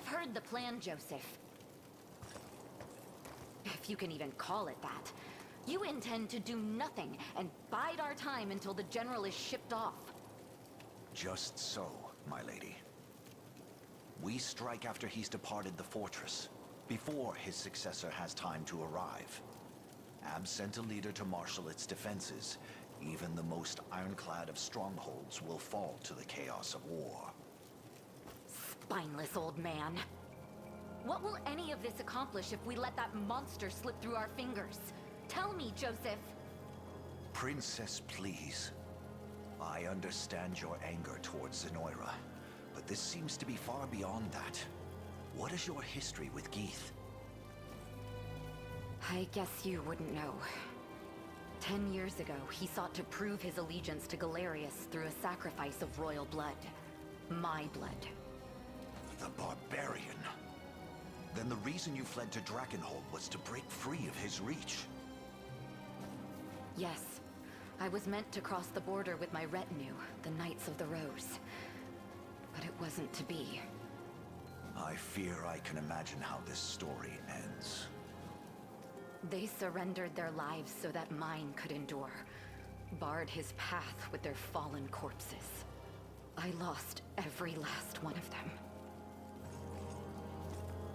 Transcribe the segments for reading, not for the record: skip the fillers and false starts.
I've heard the plan, Joseph. If you can even call it that. You intend to do nothing and bide our time until the general is shipped off. Just so, my lady. We strike after he's departed the fortress, before his successor has time to arrive. Ab sent a leader to marshal its defenses. Even the most ironclad of strongholds will fall to the chaos of war. Spineless old man. What will any of this accomplish if we let that monster slip through our fingers? Tell me, Joseph. Princess, please. I understand your anger towards Zenoira, but this seems to be far beyond that. What is your history with Geith? I guess you wouldn't know. 10 years ago, he sought to prove his allegiance to Galerius through a sacrifice of royal blood. My blood. The barbarian. Then the reason you fled to Drakenhold was to break free of his reach. Yes. I was meant to cross the border with my retinue, the Knights of the Rose. But it wasn't to be. I fear I can imagine how this story ends. They surrendered their lives so that mine could endure. Barred his path with their fallen corpses. I lost every last one of them.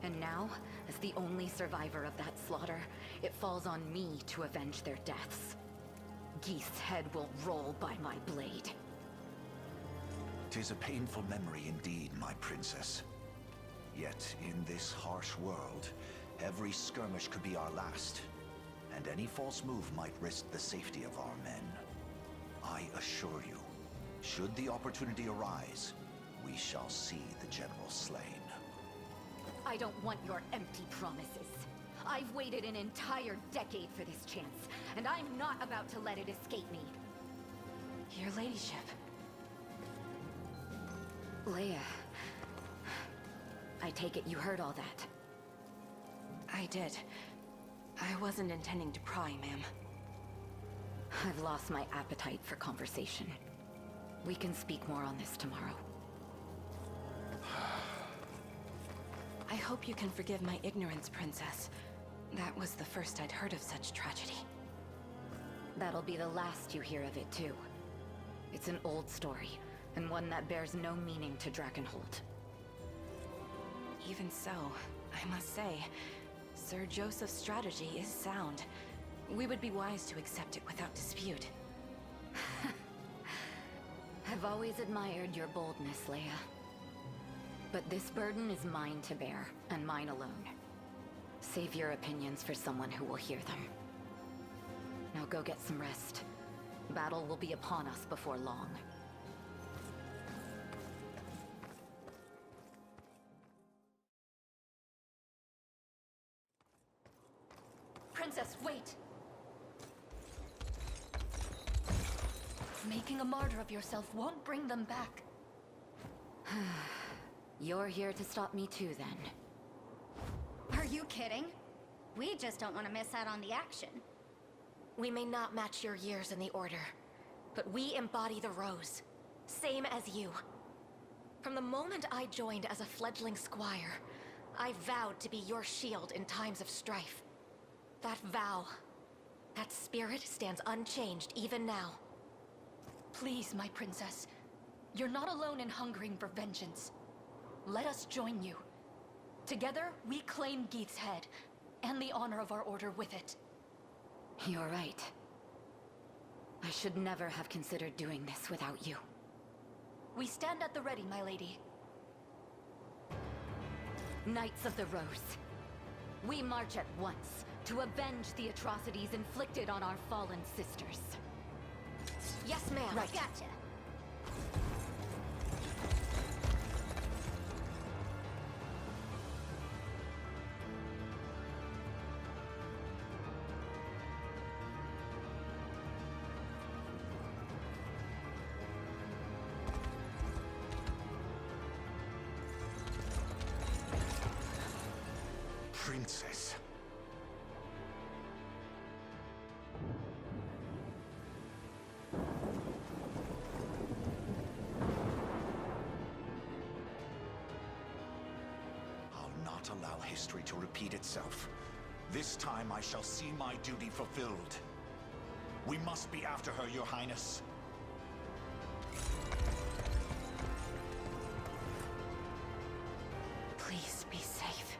And now, as the only survivor of that slaughter, it falls on me to avenge their deaths. Geith's head will roll by my blade. 'Tis a painful memory indeed, my princess. Yet, in this harsh world, every skirmish could be our last, and any false move might risk the safety of our men. I assure you, should the opportunity arise, we shall see the general slain. I don't want your empty promises. I've waited an entire decade for this chance, and I'm not about to let it escape me. Your ladyship. Leia, I take it you heard all that. I did. I wasn't intending to pry, ma'am. I've lost my appetite for conversation. We can speak more on this tomorrow. I hope you can forgive my ignorance, Princess. That was the first I'd heard of such tragedy. That'll be the last you hear of it, too. It's an old story, and one that bears no meaning to Drakenhold. Even so, I must say, Sir Joseph's strategy is sound. We would be wise to accept it without dispute. I've always admired your boldness, Leia. But this burden is mine to bear, and mine alone. Save your opinions for someone who will hear them. Now go get some rest. Battle will be upon us before long. Princess, wait! Making a martyr of yourself won't bring them back. You're here to stop me too, then. Are you kidding? We just don't want to miss out on the action. We may not match your years in the Order, but we embody the Rose. Same as you. From the moment I joined as a fledgling squire, I vowed to be your shield in times of strife. That vow, that spirit stands unchanged even now. Please, my princess. You're not alone in hungering for vengeance. Let us join you. Together, we claim Geith's head, and the honor of our order with it. You're right. I should never have considered doing this without you. We stand at the ready, my lady. Knights of the Rose. We march at once to avenge the atrocities inflicted on our fallen sisters. Yes, ma'am. Right. Gotcha. Princess. not allow history to repeat itself. This time I shall see my duty fulfilled. We must be after her, Your Highness. Please be safe.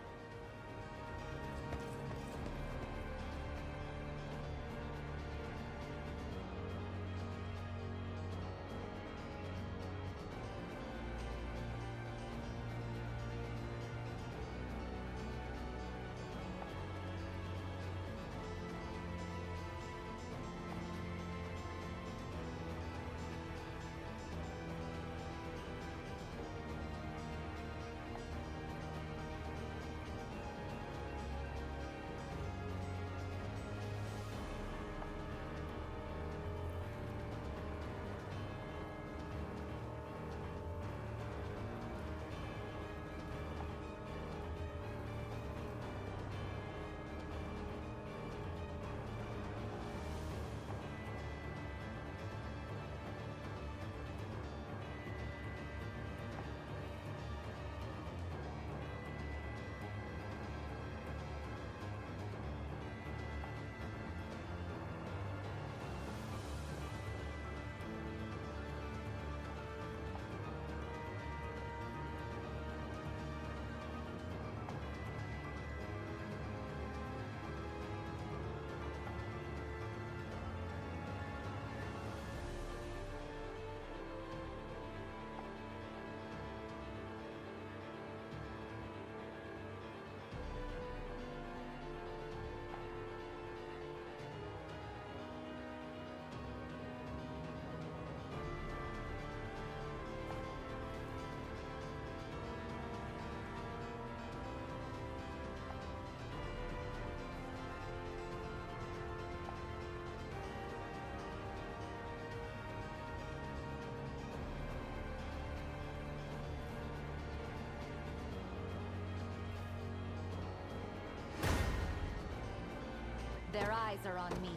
Their eyes are on me.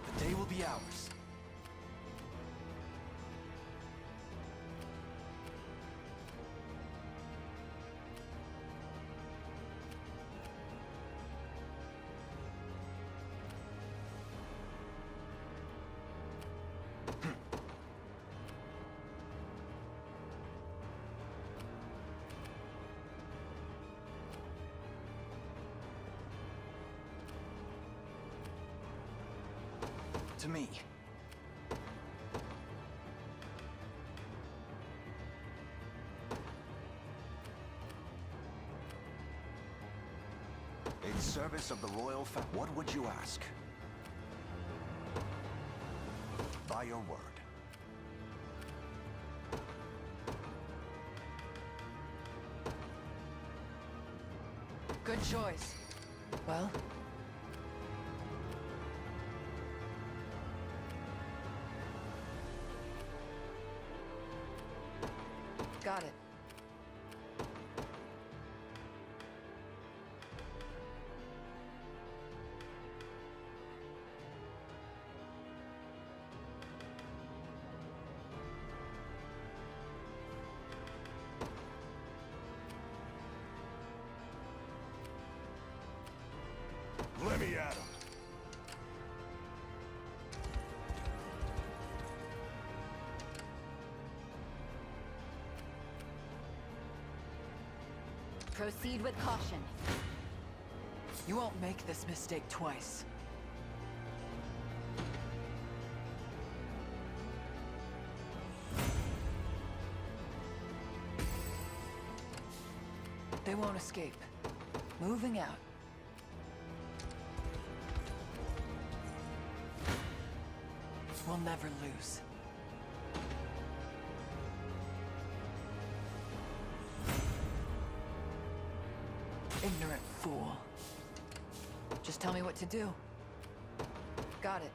The day will be ours. To me. In service of the royal what would you ask? By your word. Good choice. Well? Got it. Let me at him. Proceed with caution. You won't make this mistake twice. They won't escape. Moving out. We'll never lose. Ignorant fool. Just tell me what to do. Got it.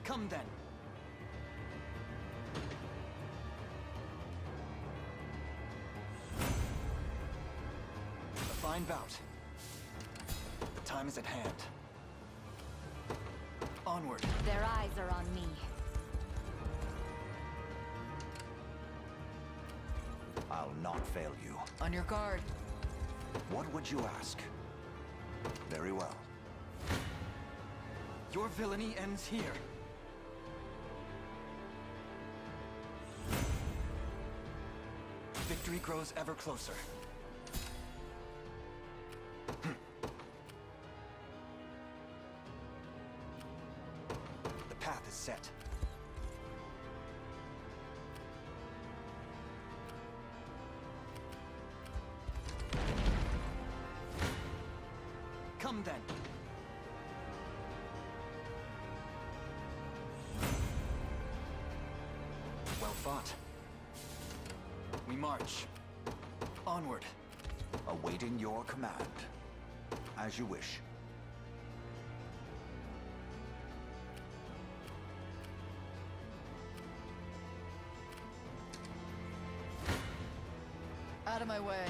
Come then. divine bout. The time is at hand. Onward. Their eyes are on me. I'll not fail you. On your guard. What would you ask? Very well. Your villainy ends here. Victory grows ever closer. The path is set. Come then. Well fought. We march. Onward. Awaiting your command. As you wish. Out of my way.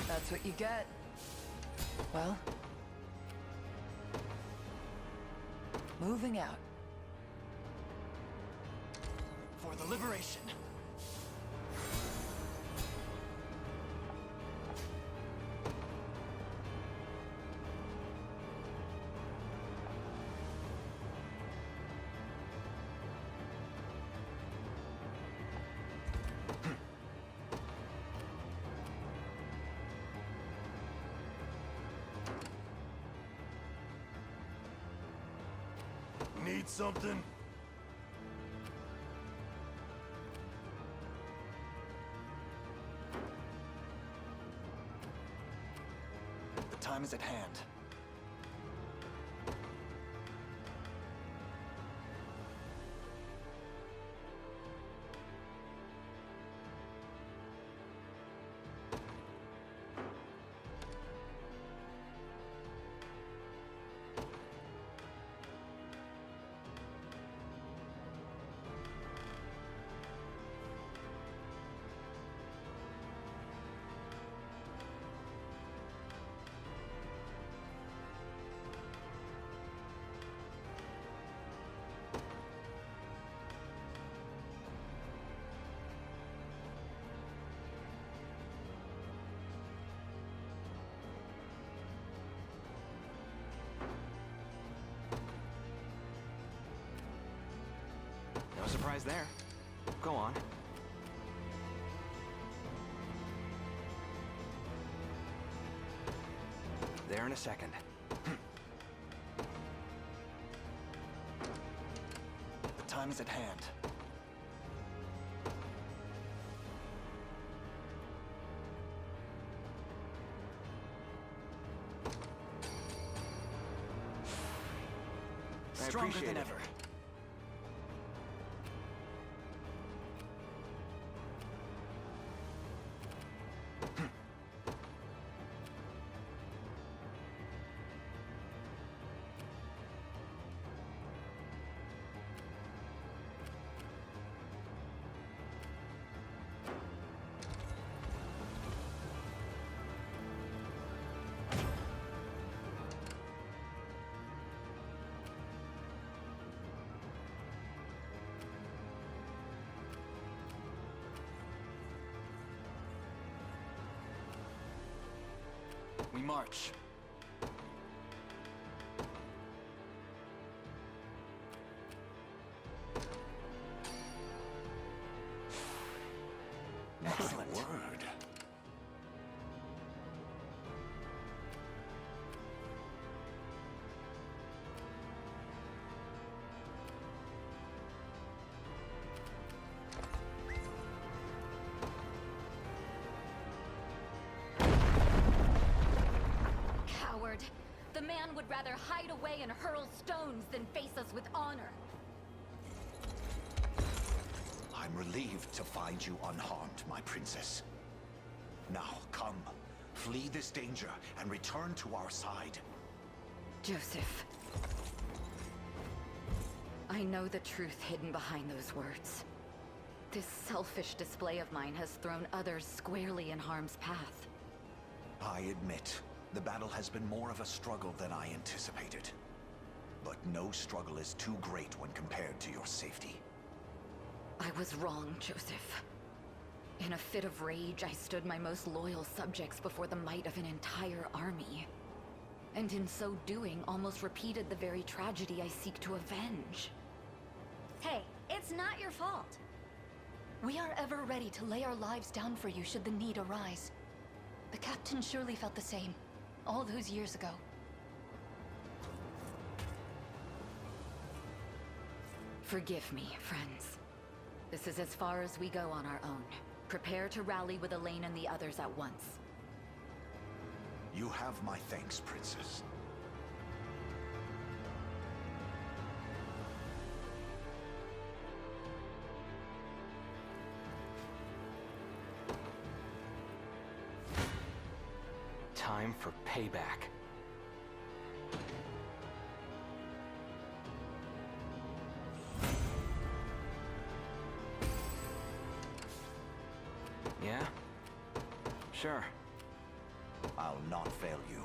That's what you get. Well, moving out. For the liberation. Need something? The time is at hand. No surprise there. Go on. There in a second. The time is at hand. I Stronger appreciate than it. ever. We march. Excellent. My word. Coward! The man would rather hide away and hurl stones than face us with honor. I'm relieved to find you unharmed, my princess. Now, come. Flee this danger and return to our side. Joseph. I know the truth hidden behind those words. This selfish display of mine has thrown others squarely in harm's path. I admit, the battle has been more of a struggle than I anticipated. But no struggle is too great when compared to your safety. I was wrong, Joseph. In a fit of rage, I stood my most loyal subjects before the might of an entire army. And in so doing, almost repeated the very tragedy I seek to avenge. Hey, it's not your fault. We are ever ready to lay our lives down for you should the need arise. The captain surely felt the same, all those years ago. Forgive me, friends. This is as far as we go on our own. Prepare to rally with Elaine and the others at once. You have my thanks, Princess. Time for payback. Yeah? Sure. I'll not fail you.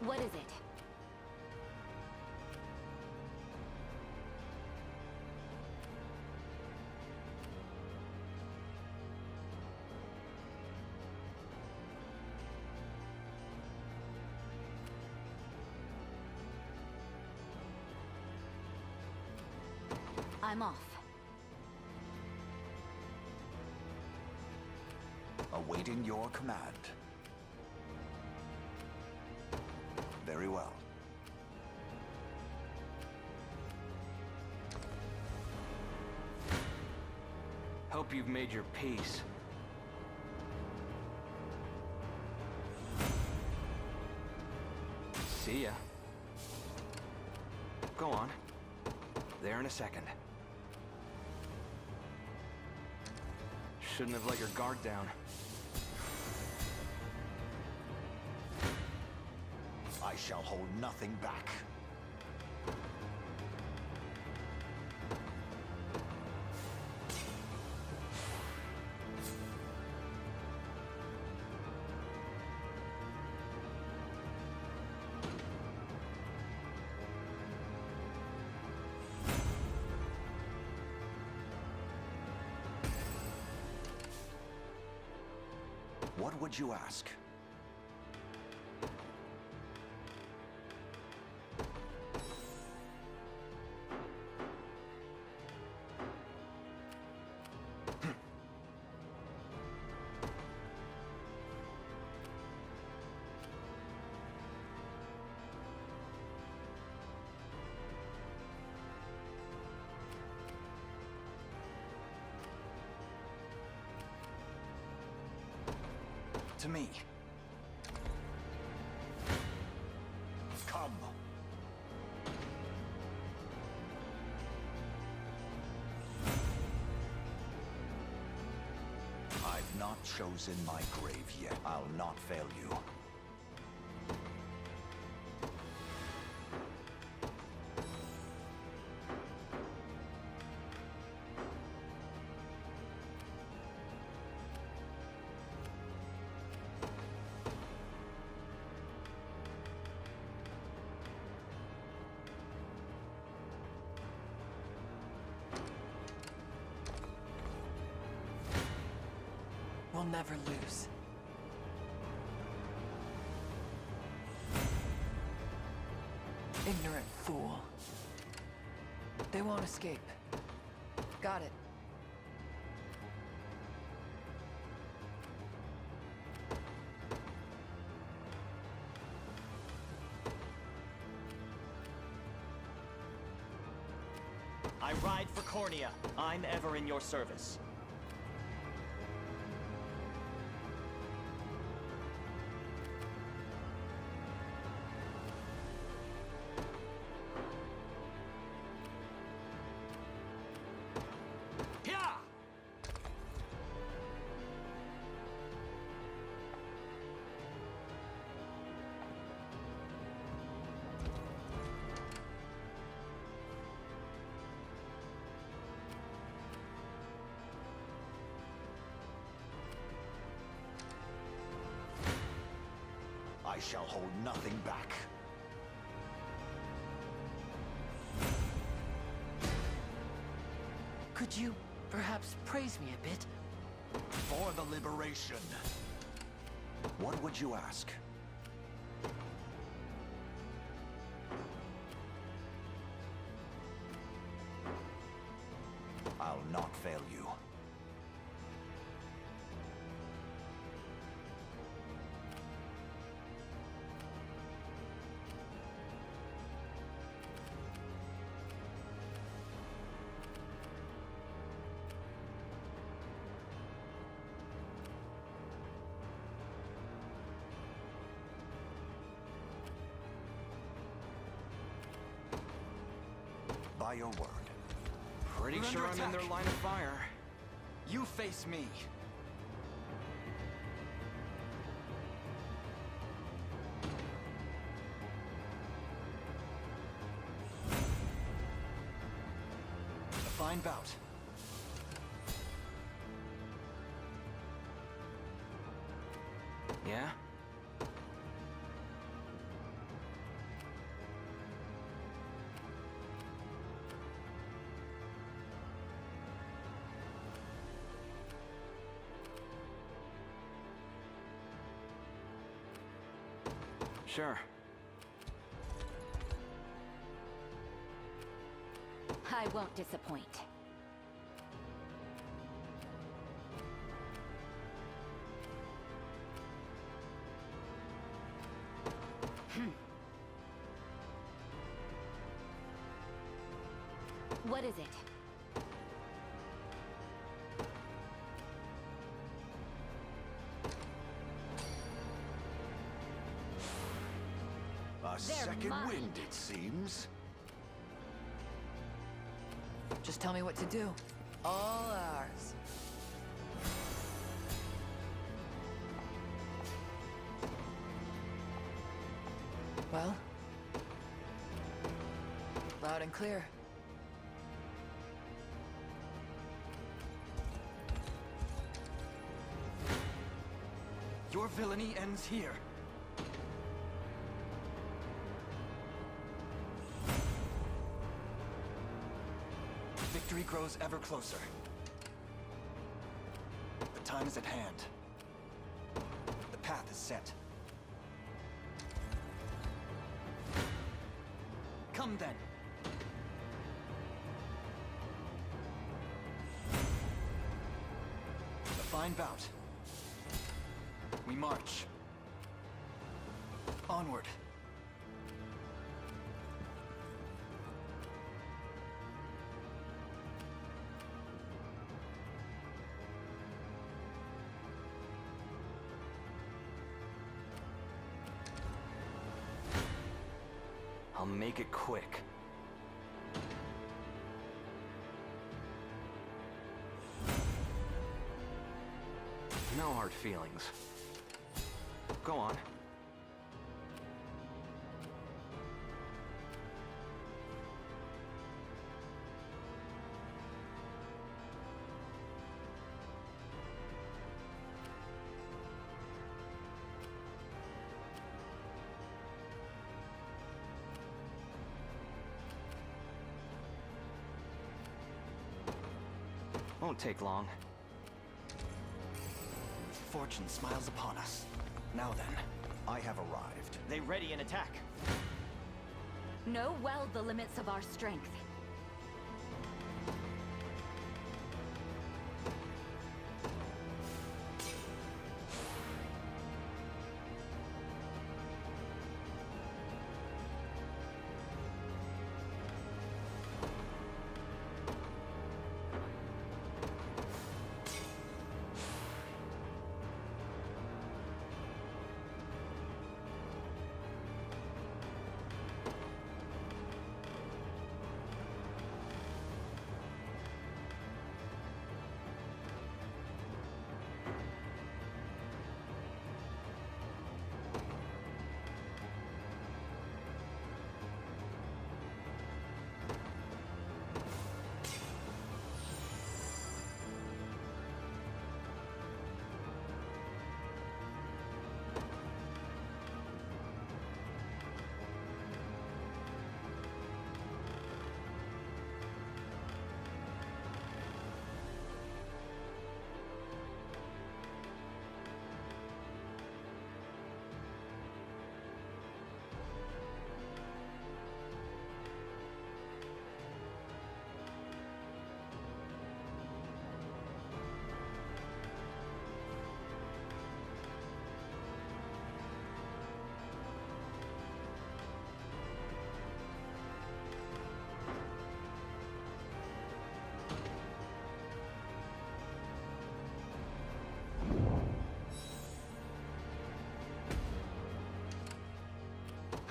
What is it? I'm off. Awaiting your command. Very well. Hope you've made your peace. See ya. Go on. There in a second. Shouldn't have let your guard down. I shall hold nothing back. What would you ask? To me. Come. I've not chosen my grave yet. I'll not fail you. We'll never lose. Ignorant fool. They won't escape. Got it. I ride for Cornea. I'm ever in your service. shall hold nothing back. Could you perhaps praise me a bit? For the liberation. What would you ask? I'll not fail you. By your word. Pretty We're sure under I'm in their attack. line of fire. You face me. A fine bout. Yeah? Sure. I won't disappoint. What is it? A second wind, it seems. Just tell me what to do. All ours. Well? Loud and clear. Your villainy ends here. Victory grows ever closer. The time is at hand. The path is set. Come then. A fine bout. We march. Onward. I'll make it quick. No hard feelings. Go on. Won't take long. Fortune smiles upon us. Now then. I have arrived. They ready an attack. Know well the limits of our strength.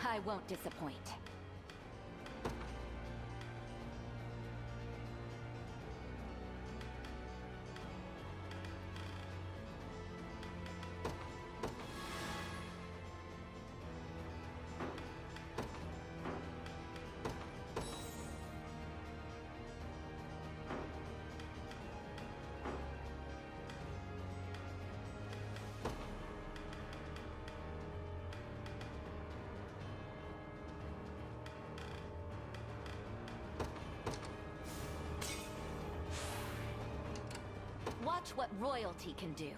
I won't disappoint. Watch what royalty can do.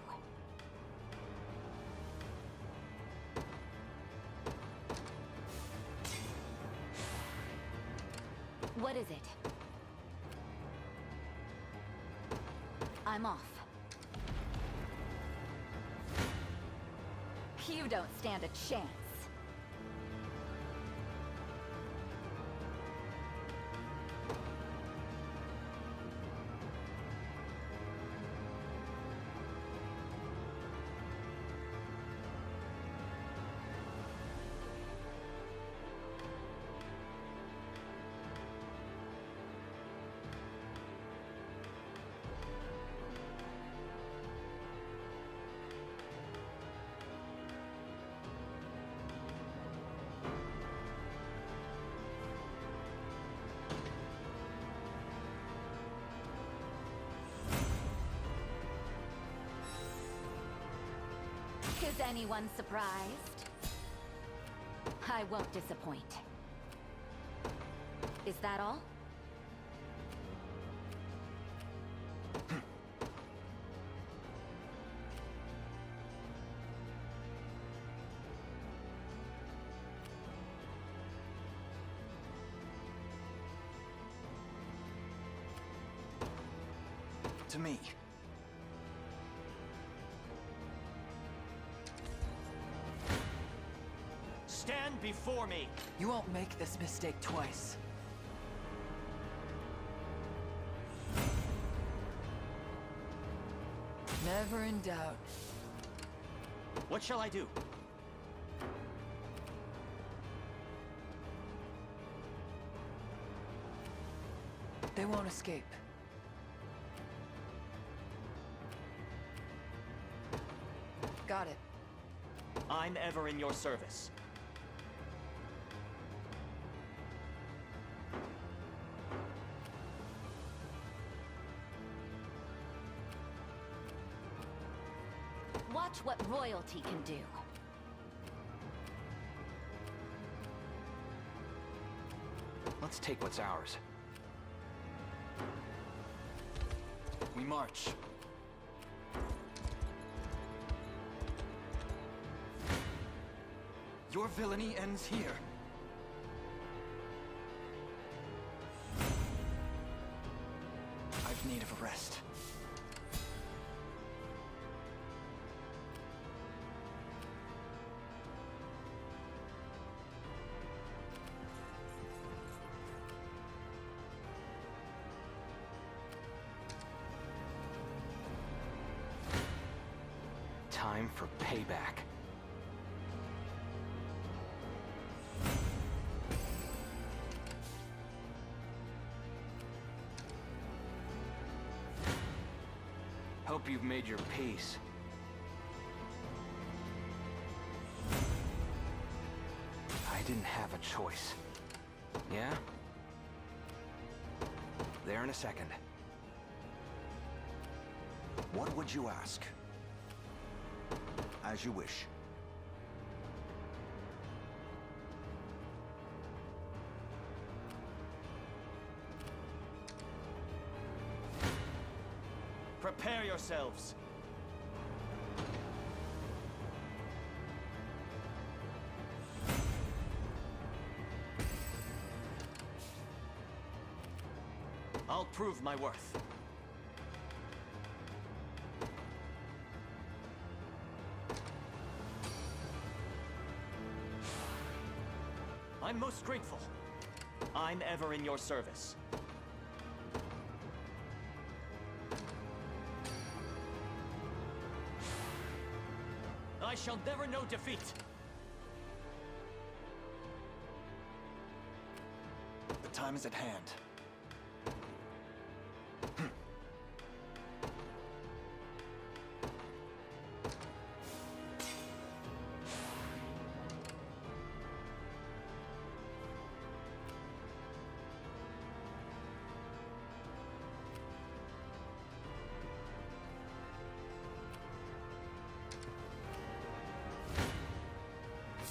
What is it? I'm off. You don't stand a chance. Is anyone surprised? I won't disappoint. Is that all? To me. Stand before me! You won't make this mistake twice. Never in doubt. What shall I do? They won't escape. Got it. I'm ever in your service. Watch what royalty can do. Let's take what's ours. We march. Your villainy ends here. I've need of a rest. Time for payback. Hope you've made your peace. I didn't have a choice. Yeah? There in a second. What would you ask? As you wish. Prepare yourselves. I'll prove my worth. I'm most grateful. I'm ever in your service. I shall never know defeat. time is at hand.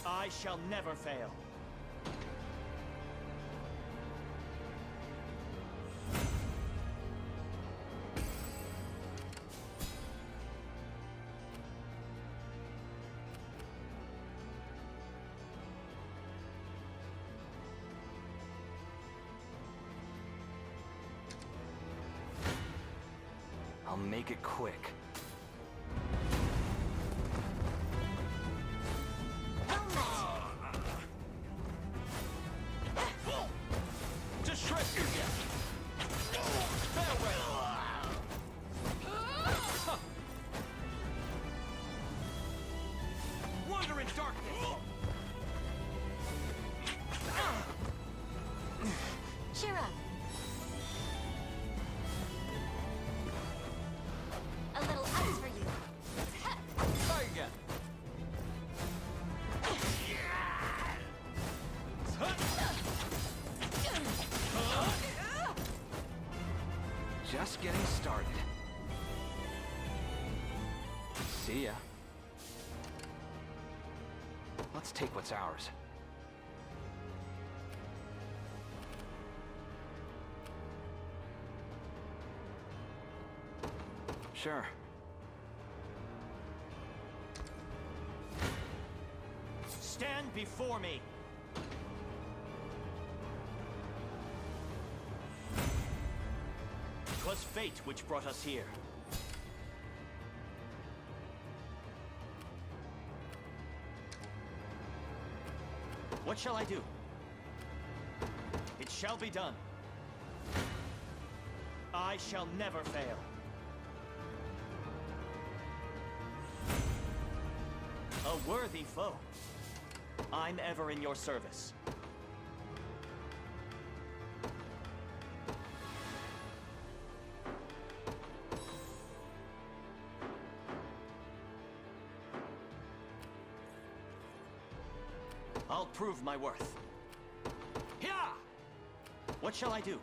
I shall never fail. I'll make it quick. To shred you, death! Farewell! Wander in darkness! Cheer up. A little ice for you. Try again. Just getting started. See ya. Let's take what's ours. Sure. Stand before me! 'Twas fate which brought us here. What shall I do? It shall be done. I shall never fail. A worthy foe. I'm ever in your service. I'll prove my worth. Here! What shall I do?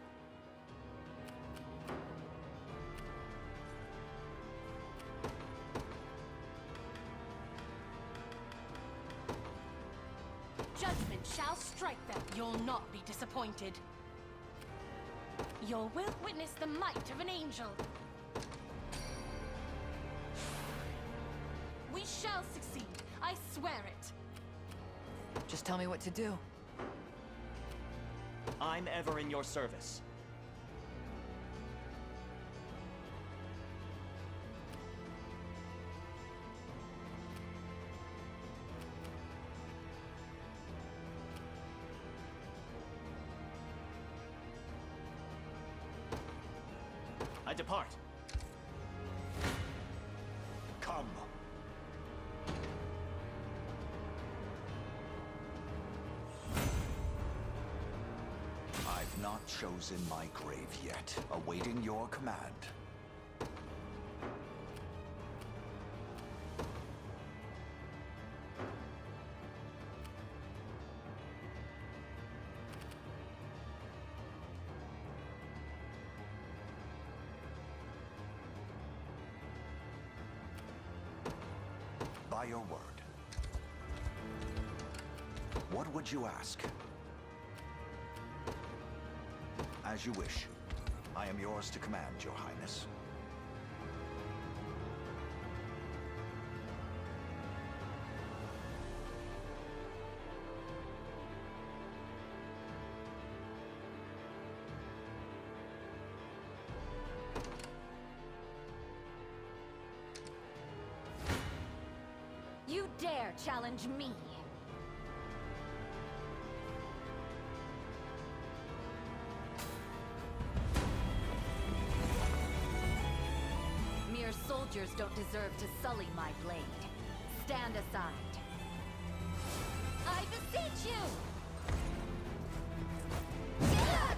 Judgment shall strike them. You'll not be disappointed. You will witness the might of an angel. We shall succeed. I swear it. Just tell me what to do. I'm ever in your service. I depart. Come. I've not chosen my grave yet, awaiting your command. By your word. What would you ask? As you wish. I am yours to command, Your Highness. You dare challenge me? Mere soldiers don't deserve to sully my blade. Stand aside. I beseech you! Get up!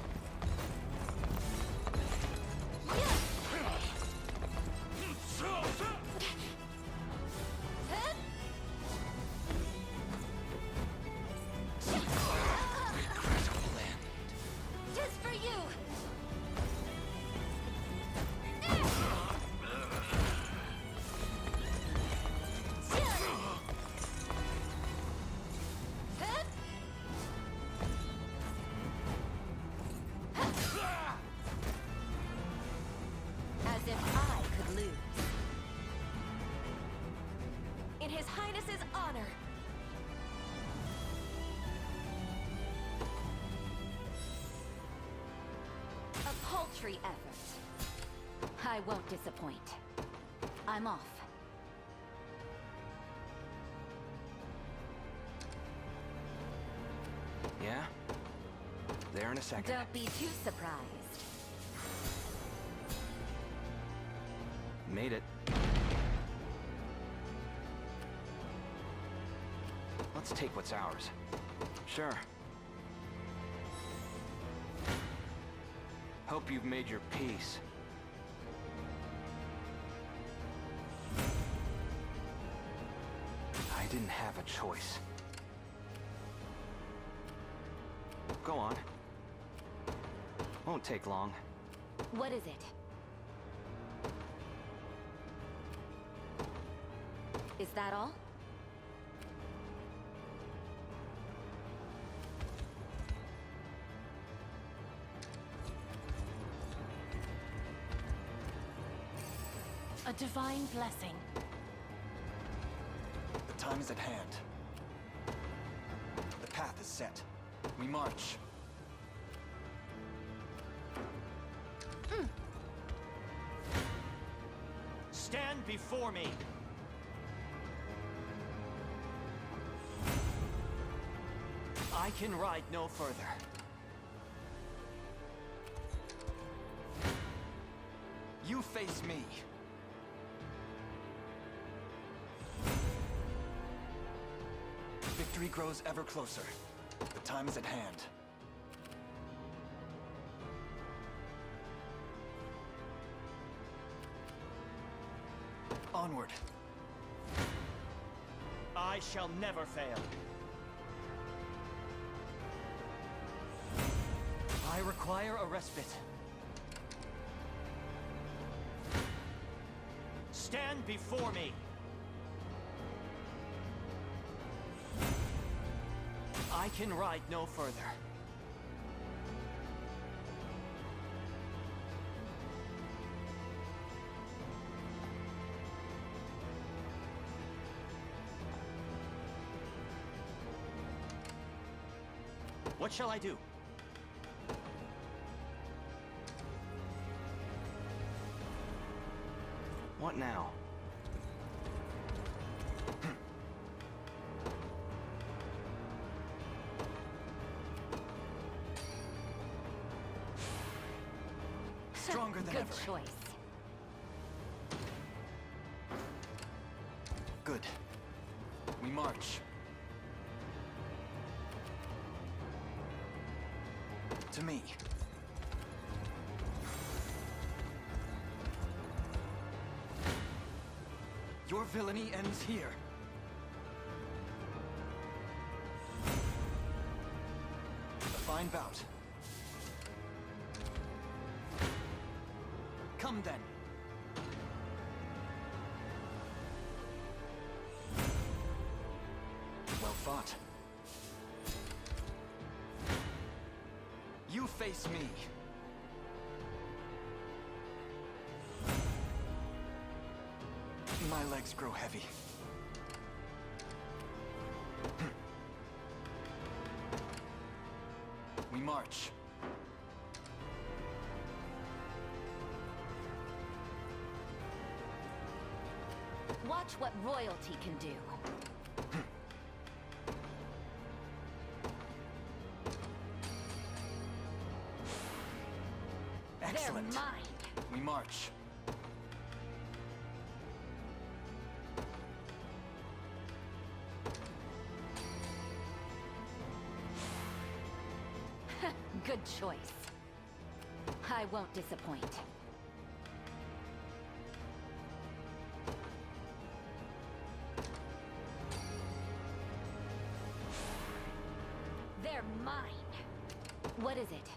honor. A paltry effort. I won't disappoint. I'm off. Yeah? There in a second. Don't be too surprised. Made it. Let's take what's ours. Sure. Hope you've made your peace. I didn't have a choice. Go on. Won't take long. What is it? Is that all? A divine blessing. The time is at hand. The path is set. We march. Stand before me! I can ride no further. You face me. Victory grows ever closer. The time is at hand. Onward. I shall never fail. I require a respite. Stand before me! I can ride no further. What shall I do? What now? Stronger than Good ever. choice. Good. We march. To me. Your villainy ends here. A fine bout. Come then. Well fought. You face me. My legs grow heavy. We march. Watch what royalty can do. Excellent. They're mine. We march. Good choice. I won't disappoint. They're mine. What is it?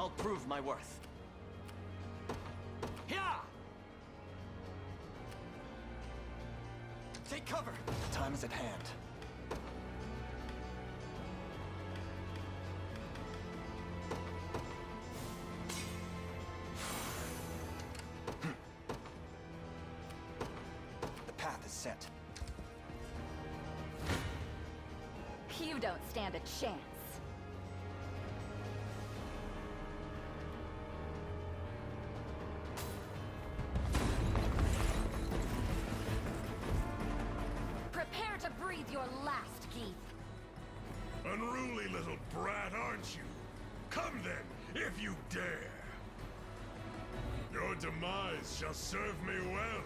I'll prove my worth. Yeah! Take cover! The time is at hand. The path is set. You don't stand a chance. Prepare to breathe your last, Keith. Unruly little brat, aren't you? Come then, if you dare. Your demise shall serve me well.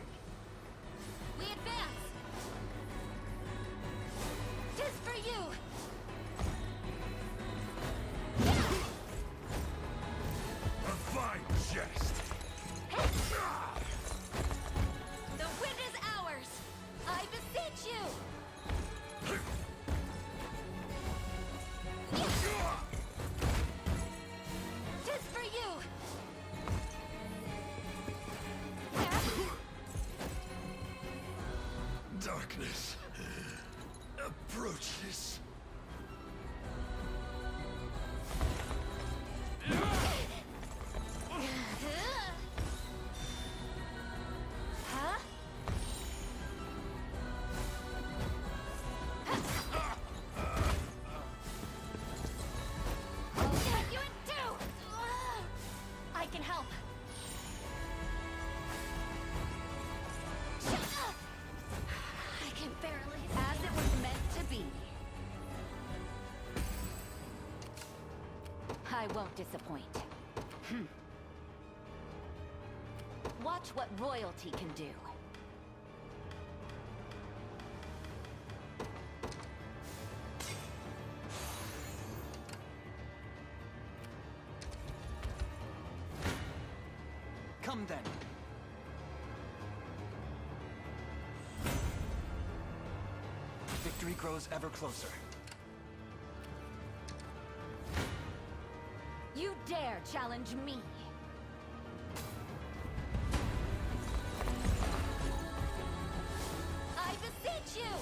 We advance! Tis for you! A fine jest. The win is ours! I beseech you! Tis for you! Darkness approaches. Huh? I'll cut you in two! I can help. I can barely... As it was meant to be. I won't disappoint. Watch what royalty can do. Come then. Victory grows ever closer. You dare challenge me? I beseech you!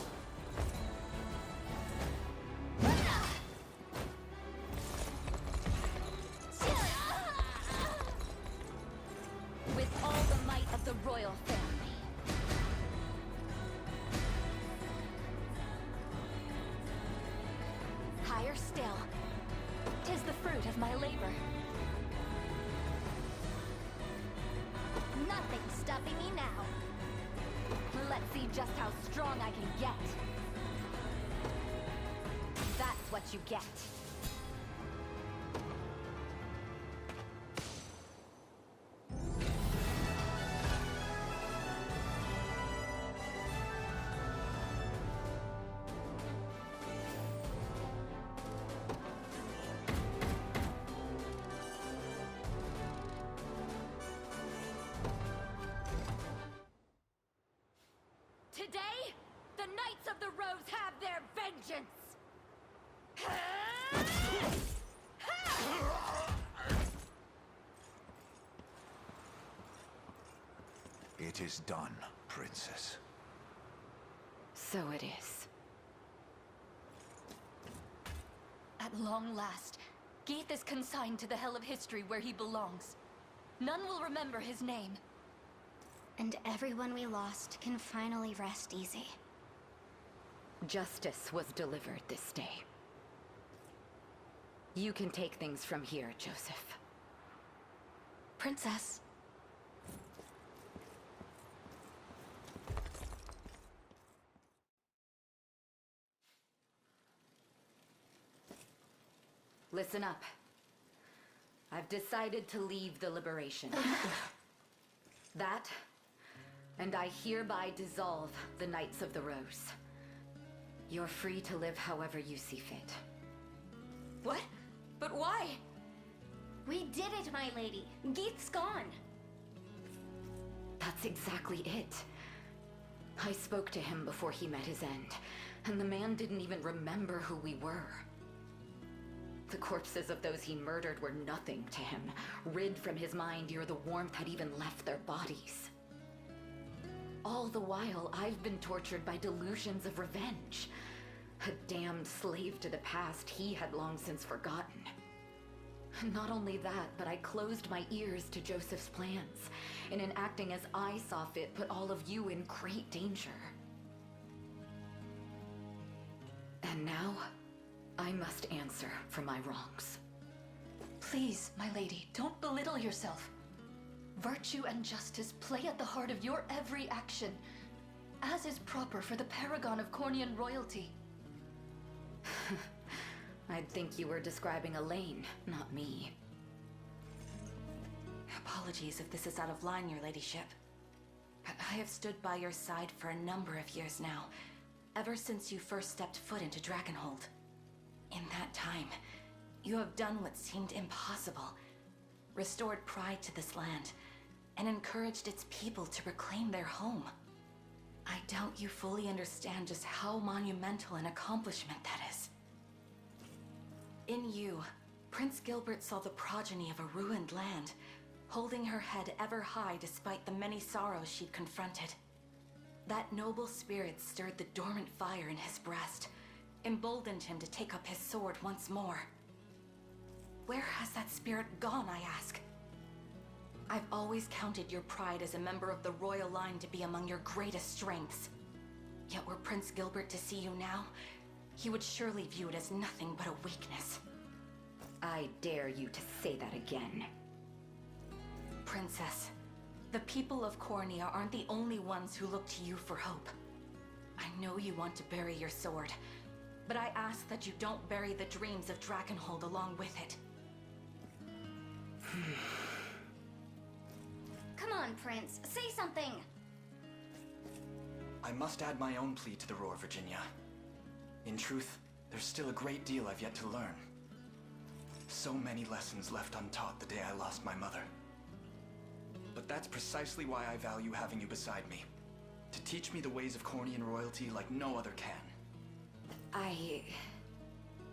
With all the might of the royal family. Higher still. Tis the fruit of my labor. Nothing's stopping me now. Let's see just how strong I can get. That's what you get. Today, the Knights of the Rose have their vengeance! It is done, Princess. So it is. At long last, Geeth is consigned to the hell of history where he belongs. None will remember his name. And everyone we lost can finally rest easy. Justice was delivered this day. You can take things from here, Joseph. Princess. Listen up. I've decided to leave the Liberation. That, and I hereby dissolve the Knights of the Rose. You're free to live however you see fit. What? But why? We did it, my lady. Geeth's gone. That's exactly it. I spoke to him before he met his end, and the man didn't even remember who we were. The corpses of those he murdered were nothing to him. Rid from his mind ere the warmth had even left their bodies. All the while, I've been tortured by delusions of revenge. A damned slave to the past he had long since forgotten. Not only that, but I closed my ears to Joseph's plans, and in acting as I saw fit, put all of you in great danger. And now, I must answer for my wrongs. Please, my lady, don't belittle yourself. Virtue and justice play at the heart of your every action, as is proper for the paragon of Cornian royalty. I'd think you were describing Elaine, not me. Apologies if this is out of line, your ladyship. I have stood by your side for a number of years now, ever since you first stepped foot into Dragonhold. In that time, you have done what seemed impossible, restored pride to this land, and encouraged its people to reclaim their home. I doubt you fully understand just how monumental an accomplishment that is. In you, Prince Gilbert saw the progeny of a ruined land, holding her head ever high despite the many sorrows she'd confronted. That noble spirit stirred the dormant fire in his breast, emboldened him to take up his sword once more. Where has that spirit gone, I ask? I've always counted your pride as a member of the royal line to be among your greatest strengths. Yet were Prince Gilbert to see you now, he would surely view it as nothing but a weakness. I dare you to say that again. Princess, the people of Cornia aren't the only ones who look to you for hope. I know you want to bury your sword, but I ask that you don't bury the dreams of Dragonhold along with it. Come on, Prince. Say something! I must add my own plea to the roar, Virginia. In truth, there's still a great deal I've yet to learn. So many lessons left untaught the day I lost my mother. But that's precisely why I value having you beside me. To teach me the ways of Cornian royalty like no other can.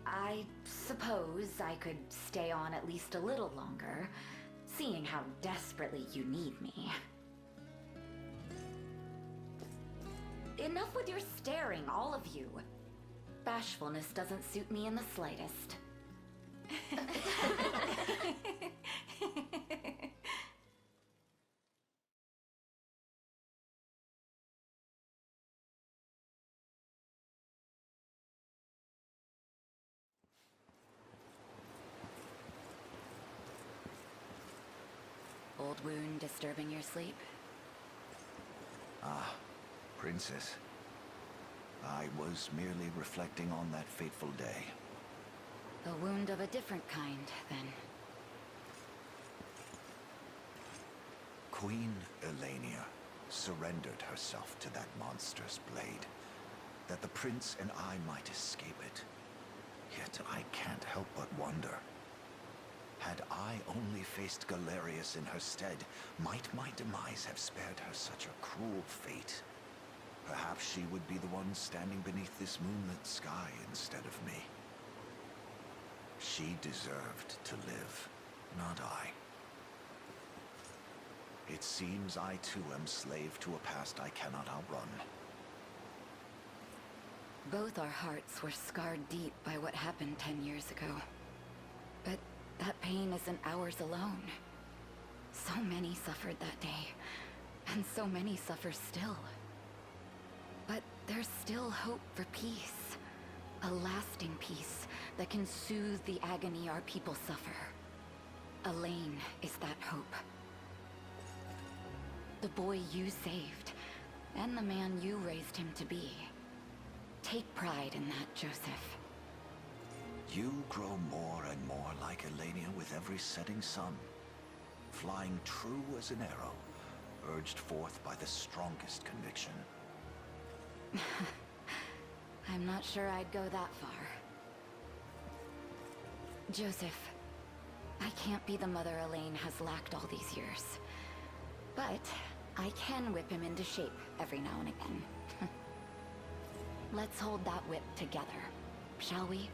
I suppose I could stay on at least a little longer, seeing how desperately you need me. Enough with your staring, all of you. Bashfulness doesn't suit me in the slightest. Old wound disturbing your sleep? Ah, Princess. I was merely reflecting on that fateful day. A wound of a different kind, then. Queen Elenia surrendered herself to that monstrous blade, that the prince and I might escape it. Yet I can't help but wonder. Had I only faced Galerius in her stead, might my demise have spared her such a cruel fate? Perhaps she would be the one standing beneath this moonlit sky instead of me. She deserved to live, not I. It seems I too am slave to a past I cannot outrun. Both our hearts were scarred deep by what happened 10 years ago. But that pain isn't ours alone. So many suffered that day, and so many suffer still. But there's still hope for peace. A lasting peace that can soothe the agony our people suffer. Elaine is that hope. The boy you saved, and the man you raised him to be. Take pride in that, Joseph. You grow more and more like Elenia with every setting sun, flying true as an arrow, urged forth by the strongest conviction. I'm not sure I'd go that far. Joseph, I can't be the mother Elaine has lacked all these years. But I can whip him into shape every now and again. Let's hold that whip together, shall we?